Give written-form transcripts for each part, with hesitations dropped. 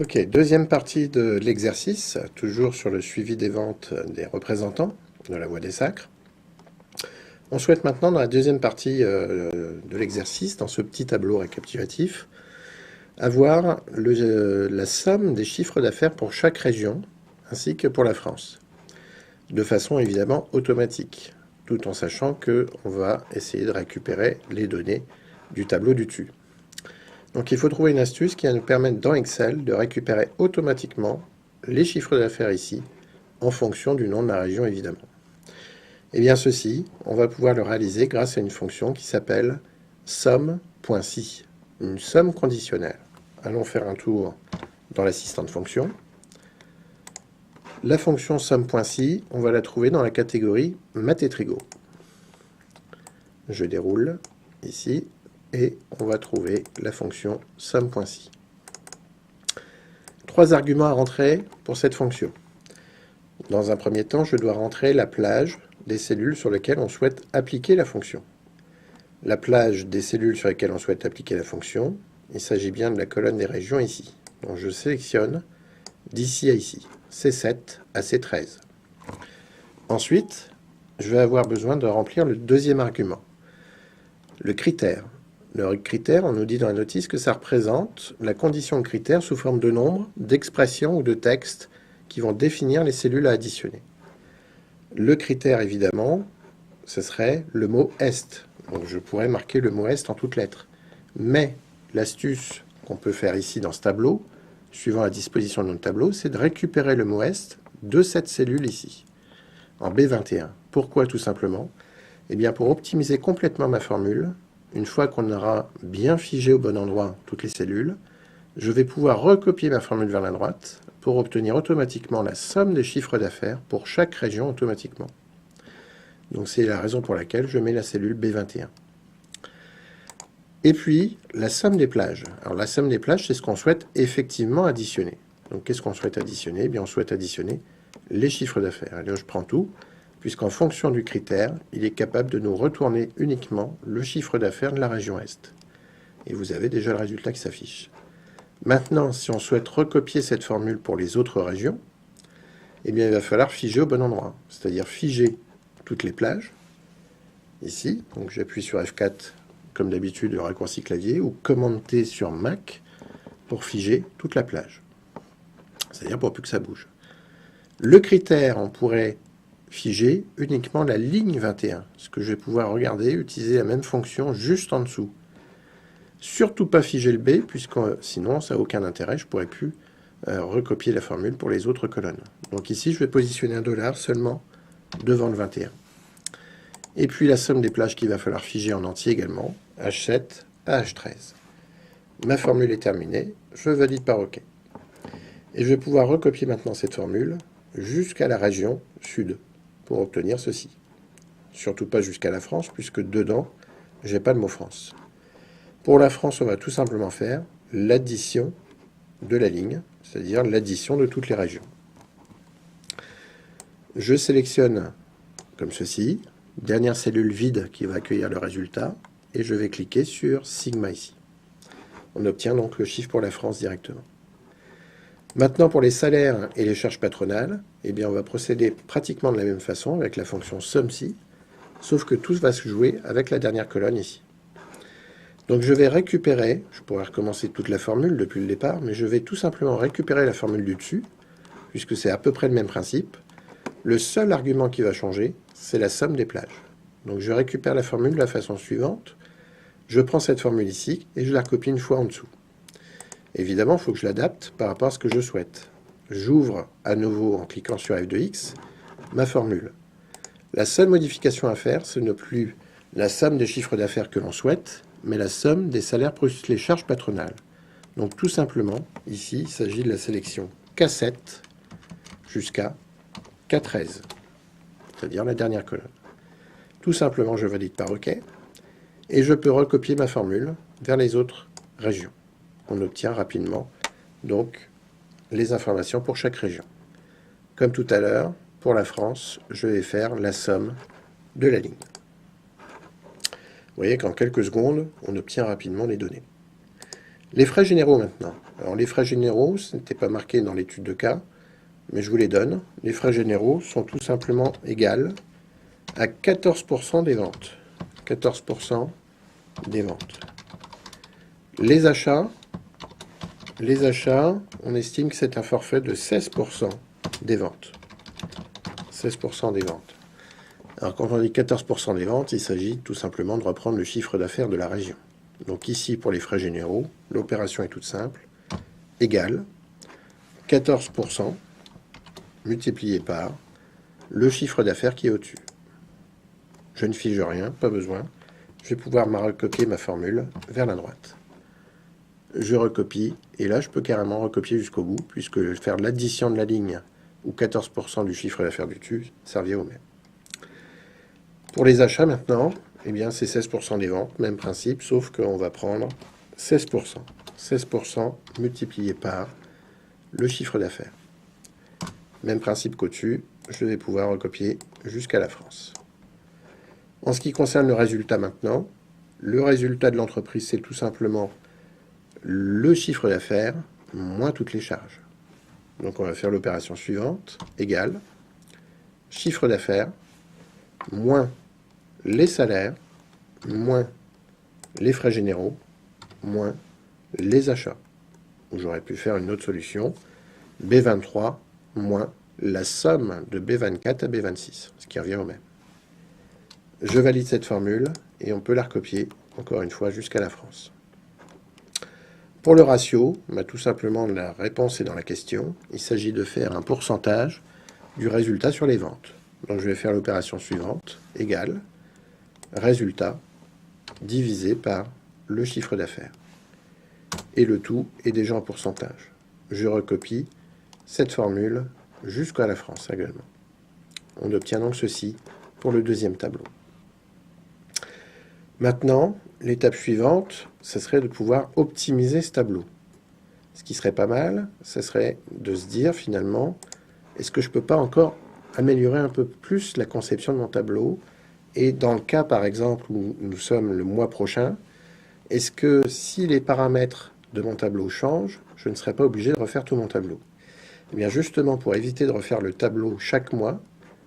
Ok, deuxième partie de l'exercice, toujours sur le suivi des ventes des représentants de la Voie des Sacres. On souhaite maintenant, dans la deuxième partie de l'exercice, dans ce petit tableau récapitulatif, avoir la somme des chiffres d'affaires pour chaque région, ainsi que pour la France, de façon évidemment automatique, tout en sachant qu'on va essayer de récupérer les données du tableau du dessus. Donc il faut trouver une astuce qui va nous permettre dans Excel de récupérer automatiquement les chiffres d'affaires ici, en fonction du nom de la région évidemment. Et bien ceci, on va pouvoir le réaliser grâce à une fonction qui s'appelle somme.si, une somme conditionnelle. Allons faire un tour dans l'assistant de fonction. La fonction somme.si, on va la trouver dans la catégorie maths et trigo. Je déroule ici et on va trouver la fonction somme.si. Trois arguments à rentrer pour cette fonction. Dans un premier temps, je dois rentrer la plage des cellules sur lesquelles on souhaite appliquer la fonction. La plage des cellules sur lesquelles on souhaite appliquer la fonction, il s'agit bien de la colonne des régions ici. Donc je sélectionne d'ici à ici, C7 à C13. Ensuite, je vais avoir besoin de remplir le deuxième argument, le critère. Le critère, on nous dit dans la notice que ça représente la condition de critère sous forme de nombre, d'expressions ou de texte qui vont définir les cellules à additionner. Le critère, évidemment, ce serait le mot est. Donc je pourrais marquer le mot est en toutes lettres. Mais l'astuce qu'on peut faire ici dans ce tableau, suivant la disposition de notre tableau, c'est de récupérer le mot est de cette cellule ici, en B21. Pourquoi tout simplement? Eh bien pour optimiser complètement ma formule, une fois qu'on aura bien figé au bon endroit toutes les cellules, je vais pouvoir recopier ma formule vers la droite pour obtenir automatiquement la somme des chiffres d'affaires pour chaque région automatiquement. Donc c'est la raison pour laquelle je mets la cellule B21. Et puis, la somme des plages. Alors la somme des plages, c'est ce qu'on souhaite effectivement additionner. Donc qu'est-ce qu'on souhaite additionner? Eh bien, on souhaite additionner les chiffres d'affaires. Allez, je prends tout, puisqu'en fonction du critère, il est capable de nous retourner uniquement le chiffre d'affaires de la région Est. Et vous avez déjà le résultat qui s'affiche. Maintenant, si on souhaite recopier cette formule pour les autres régions, eh bien, il va falloir figer au bon endroit. C'est-à-dire figer toutes les plages, ici. Donc j'appuie sur F4, comme d'habitude, le raccourci clavier, ou Commande T sur Mac pour figer toute la plage. C'est-à-dire pour plus que ça bouge. Le critère, on pourrait figer uniquement la ligne 21, ce que je vais pouvoir regarder, utiliser la même fonction juste en dessous. Surtout pas figer le B, puisque sinon ça n'a aucun intérêt, je ne pourrais plus recopier la formule pour les autres colonnes. Donc ici, je vais positionner un dollar seulement devant le 21. Et puis la somme des plages qu'il va falloir figer en entier également, H7 à H13. Ma formule est terminée, je valide par OK. Et je vais pouvoir recopier maintenant cette formule jusqu'à la région sud pour obtenir ceci. Surtout pas jusqu'à la France, puisque dedans, j'ai pas le mot France. Pour la France, on va tout simplement faire l'addition de la ligne, c'est-à-dire l'addition de toutes les régions. Je sélectionne comme ceci, dernière cellule vide qui va accueillir le résultat, et je vais cliquer sur Sigma ici. On obtient donc le chiffre pour la France directement. Maintenant, pour les salaires et les charges patronales, eh bien, on va procéder pratiquement de la même façon avec la fonction SUMSI, sauf que tout va se jouer avec la dernière colonne ici. Donc je vais récupérer, je pourrais recommencer toute la formule depuis le départ, mais je vais tout simplement récupérer la formule du dessus, puisque c'est à peu près le même principe. Le seul argument qui va changer, c'est la somme des plages. Donc je récupère la formule de la façon suivante. Je prends cette formule ici et je la recopie une fois en dessous. Évidemment, il faut que je l'adapte par rapport à ce que je souhaite. J'ouvre à nouveau en cliquant sur F de X ma formule. La seule modification à faire, ce n'est plus la somme des chiffres d'affaires que l'on souhaite, mais la somme des salaires plus les charges patronales. Donc tout simplement, ici, il s'agit de la sélection K7 jusqu'à K13, c'est-à-dire la dernière colonne. Tout simplement, je valide par OK, et je peux recopier ma formule vers les autres régions. On obtient rapidement donc les informations pour chaque région. Comme tout à l'heure, pour la France, je vais faire la somme de la ligne. Vous voyez qu'en quelques secondes, on obtient rapidement les données. Les frais généraux maintenant. Alors les frais généraux, ce n'était pas marqué dans l'étude de cas, mais je vous les donne. Les frais généraux sont tout simplement égales à 14% des ventes. 14% des ventes. Les achats, on estime que c'est un forfait de 16% des ventes. 16% des ventes. Alors quand on dit 14% des ventes, il s'agit tout simplement de reprendre le chiffre d'affaires de la région. Donc ici, pour les frais généraux, l'opération est toute simple, égale 14% multiplié par le chiffre d'affaires qui est au-dessus. Je ne fige rien, pas besoin. Je vais pouvoir recopier ma formule vers la droite. Je recopie, et là je peux carrément recopier jusqu'au bout, puisque faire l'addition de la ligne ou 14% du chiffre d'affaires du dessus, ça revient au même. Pour les achats maintenant, eh bien c'est 16% des ventes, même principe, sauf qu'on va prendre 16%. 16% multiplié par le chiffre d'affaires. Même principe qu'au-dessus, je vais pouvoir recopier jusqu'à la France. En ce qui concerne le résultat maintenant, le résultat de l'entreprise, c'est tout simplement le chiffre d'affaires moins toutes les charges. Donc on va faire l'opération suivante, égale chiffre d'affaires moins les salaires, moins les frais généraux, moins les achats. J'aurais pu faire une autre solution, B23 moins la somme de B24 à B26, ce qui revient au même. Je valide cette formule et on peut la recopier, encore une fois, jusqu'à la France. Pour le ratio, tout simplement la réponse est dans la question. Il s'agit de faire un pourcentage du résultat sur les ventes. Donc je vais faire l'opération suivante, égale résultat divisé par le chiffre d'affaires. Et le tout est déjà en pourcentage. Je recopie cette formule jusqu'à la France également. On obtient donc ceci pour le deuxième tableau. Maintenant, l'étape suivante, ce serait de pouvoir optimiser ce tableau. Ce qui serait pas mal, ce serait de se dire finalement, est-ce que je ne peux pas encore améliorer un peu plus la conception de mon tableau? Et dans le cas, par exemple, où nous sommes le mois prochain, est-ce que si les paramètres de mon tableau changent, je ne serai pas obligé de refaire tout mon tableau? Eh bien justement, pour éviter de refaire le tableau chaque mois,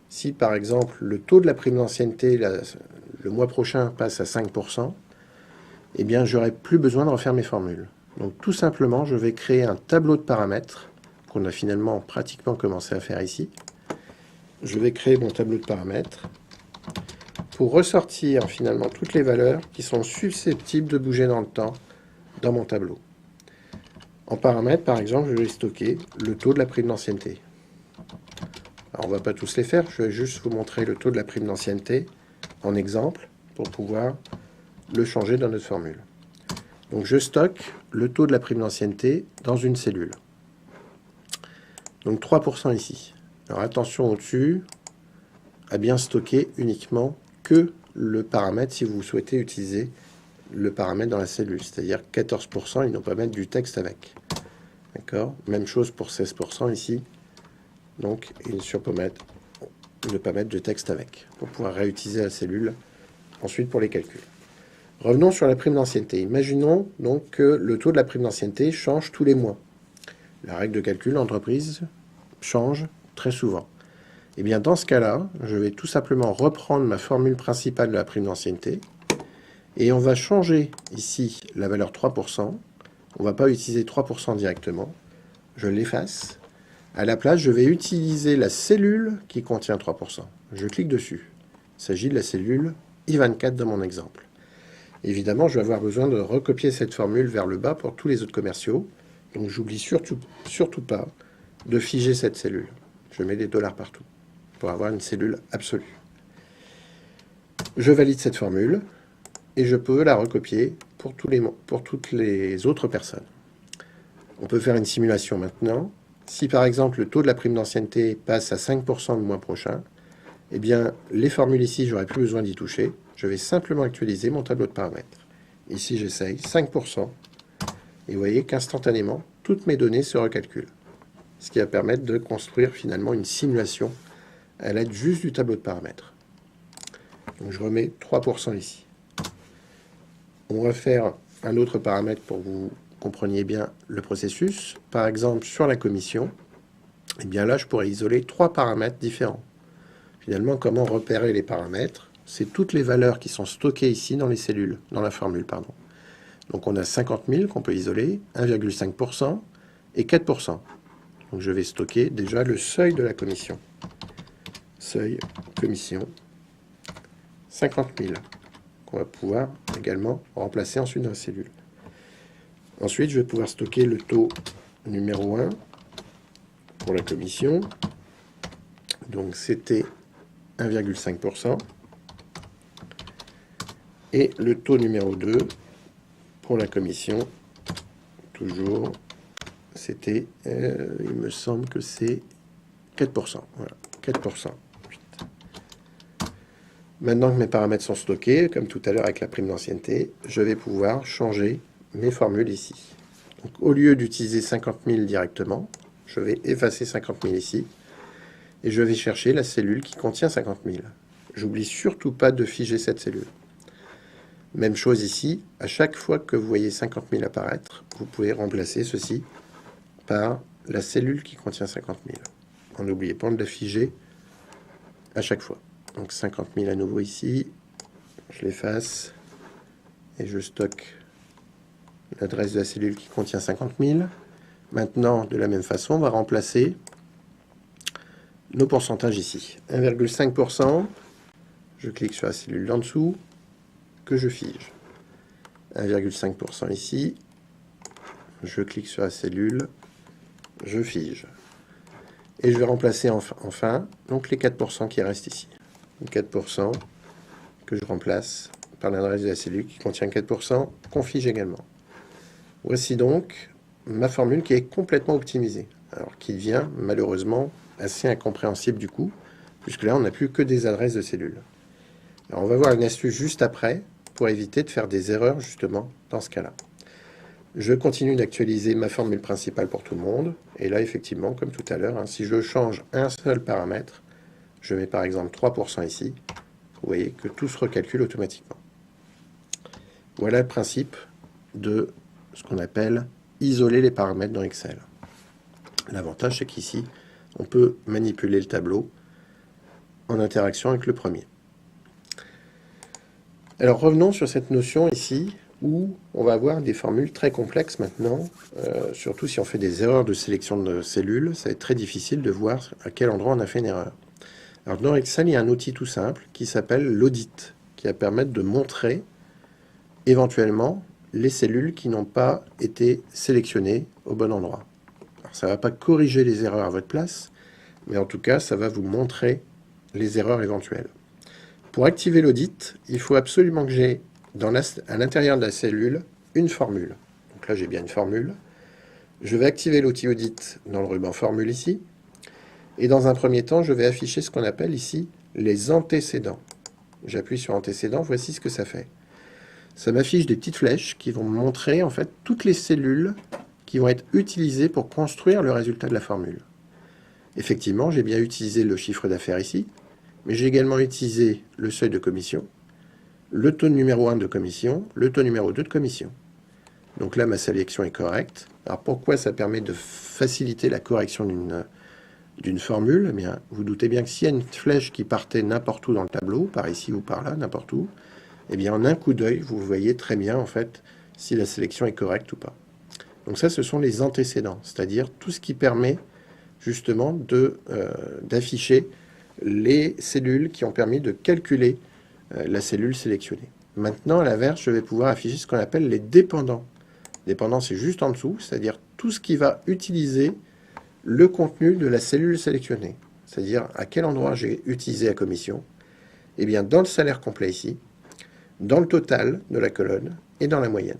si par exemple le taux de la prime d'ancienneté le mois prochain passe à 5%, eh bien j'aurai plus besoin de refaire mes formules. Donc tout simplement, je vais créer un tableau de paramètres qu'on a finalement pratiquement commencé à faire ici. Je vais créer mon tableau de paramètres pour ressortir finalement toutes les valeurs qui sont susceptibles de bouger dans le temps dans mon tableau. En paramètres, par exemple, je vais stocker le taux de la prime d'ancienneté. Alors, on ne va pas tous les faire, je vais juste vous montrer le taux de la prime d'ancienneté en exemple pour pouvoir le changer dans notre formule. Donc, je stocke le taux de la prime d'ancienneté dans une cellule. Donc, 3% ici. Alors, attention au-dessus à bien stocker uniquement que le paramètre si vous souhaitez utiliser le paramètre dans la cellule, c'est-à-dire 14%, ils n'ont pas mettre du texte avec. D'accord? Même chose pour 16% ici. Donc, il ne pas mettre de texte avec, pour pouvoir réutiliser la cellule ensuite pour les calculs. Revenons sur la prime d'ancienneté. Imaginons donc que le taux de la prime d'ancienneté change tous les mois. La règle de calcul d'entreprise change très souvent. Et bien dans ce cas-là, je vais tout simplement reprendre ma formule principale de la prime d'ancienneté et on va changer ici la valeur 3%. On ne va pas utiliser 3% directement. Je l'efface. À la place, je vais utiliser la cellule qui contient 3%. Je clique dessus. Il s'agit de la cellule I24 dans mon exemple. Évidemment, je vais avoir besoin de recopier cette formule vers le bas pour tous les autres commerciaux. Donc, j'oublie surtout pas de figer cette cellule. Je mets des dollars partout pour avoir une cellule absolue. Je valide cette formule et je peux la recopier pour toutes les autres personnes. On peut faire une simulation maintenant. Si par exemple le taux de la prime d'ancienneté passe à 5% le mois prochain, eh bien les formules ici, j'aurais plus besoin d'y toucher. Je vais simplement actualiser mon tableau de paramètres. Ici, j'essaye 5%. Et vous voyez qu'instantanément, toutes mes données se recalculent. Ce qui va permettre de construire finalement une simulation à l'aide juste du tableau de paramètres. Donc je remets 3% ici. On va faire un autre paramètre pour vous compreniez bien le processus. Par exemple, sur la commission, eh bien là, je pourrais isoler 3 paramètres différents. Finalement, comment repérer les paramètres? C'est toutes les valeurs qui sont stockées ici dans les cellules, dans la formule, pardon. Donc on a 50 000 qu'on peut isoler, 1,5% et 4%. Donc je vais stocker déjà le seuil de la commission. Seuil commission 50 000 qu'on va pouvoir également remplacer ensuite dans la cellule. Ensuite, je vais pouvoir stocker le taux numéro 1 pour la commission. Donc c'était 1,5%. Et le taux numéro 2 pour la commission, toujours, c'était, il me semble que c'est 4%. Voilà, 4%. Maintenant que mes paramètres sont stockés, comme tout à l'heure avec la prime d'ancienneté, je vais pouvoir changer mes formules ici. Donc, au lieu d'utiliser 50 000 directement, je vais effacer 50 000 ici, et je vais chercher la cellule qui contient 50 000. J'oublie surtout pas de figer cette cellule. Même chose ici, à chaque fois que vous voyez 50 000 apparaître, vous pouvez remplacer ceci par la cellule qui contient 50 000. N'oubliez pas de la figer à chaque fois. Donc 50 000 à nouveau ici, je l'efface et je stocke l'adresse de la cellule qui contient 50 000. Maintenant, de la même façon, on va remplacer nos pourcentages ici. 1,5%, je clique sur la cellule d'en dessous, que je fige. 1,5% ici, je clique sur la cellule, je fige. Et je vais remplacer enfin donc les 4% qui restent ici. 4% que je remplace par l'adresse de la cellule qui contient 4%, qu'on fige également. Voici donc ma formule qui est complètement optimisée, alors qui devient malheureusement assez incompréhensible du coup, puisque là on n'a plus que des adresses de cellules. Alors on va voir une astuce juste après pour éviter de faire des erreurs justement dans ce cas-là. Je continue d'actualiser ma formule principale pour tout le monde, et là effectivement, comme tout à l'heure, si je change un seul paramètre, je mets par exemple 3% ici, vous voyez que tout se recalcule automatiquement. Voilà le principe de ce qu'on appelle isoler les paramètres dans Excel. L'avantage, c'est qu'ici, on peut manipuler le tableau en interaction avec le premier. Alors revenons sur cette notion ici, où on va avoir des formules très complexes maintenant, surtout si on fait des erreurs de sélection de cellules, ça va être très difficile de voir à quel endroit on a fait une erreur. Alors dans Excel, il y a un outil tout simple qui s'appelle l'audit, qui va permettre de montrer éventuellement les cellules qui n'ont pas été sélectionnées au bon endroit. Alors, ça ne va pas corriger les erreurs à votre place, mais en tout cas, ça va vous montrer les erreurs éventuelles. Pour activer l'audit, il faut absolument que j'ai à l'intérieur de la cellule une formule. Donc là, j'ai bien une formule. Je vais activer l'outil audit dans le ruban formule ici. Et dans un premier temps, je vais afficher ce qu'on appelle ici les antécédents. J'appuie sur antécédents, voici ce que ça fait. Ça m'affiche des petites flèches qui vont me montrer en fait toutes les cellules qui vont être utilisées pour construire le résultat de la formule. Effectivement, j'ai bien utilisé le chiffre d'affaires ici, mais j'ai également utilisé le seuil de commission, le taux numéro 1 de commission, le taux numéro 2 de commission. Donc là, ma sélection est correcte. Alors pourquoi ça permet de faciliter la correction d'une formule? Eh bien, vous doutez bien que s'il y a une flèche qui partait n'importe où dans le tableau, par ici ou par là, n'importe où, eh bien, en un coup d'œil, vous voyez très bien, en fait, si la sélection est correcte ou pas. Donc ça, ce sont les antécédents, c'est-à-dire tout ce qui permet, justement, d'afficher les cellules qui ont permis de calculer la cellule sélectionnée. Maintenant, à l'inverse, je vais pouvoir afficher ce qu'on appelle les dépendants. Dépendant, c'est juste en dessous, c'est-à-dire tout ce qui va utiliser le contenu de la cellule sélectionnée. C'est-à-dire à quel endroit j'ai utilisé la commission. Eh bien, dans le salaire complet ici, dans le total de la colonne et dans la moyenne.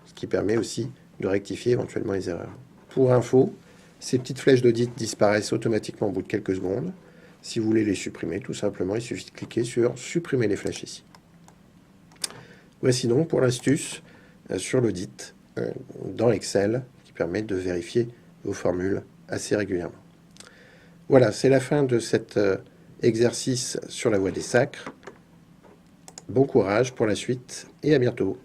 Ce qui permet aussi de rectifier éventuellement les erreurs. Pour info, ces petites flèches d'audit disparaissent automatiquement au bout de quelques secondes. Si vous voulez les supprimer, tout simplement, il suffit de cliquer sur « Supprimer les flèches » ici. Voici donc pour l'astuce sur l'audit dans Excel qui permet de vérifier vos formules assez régulièrement. Voilà, c'est la fin de cet exercice sur la voie des sacres. Bon courage pour la suite et à bientôt.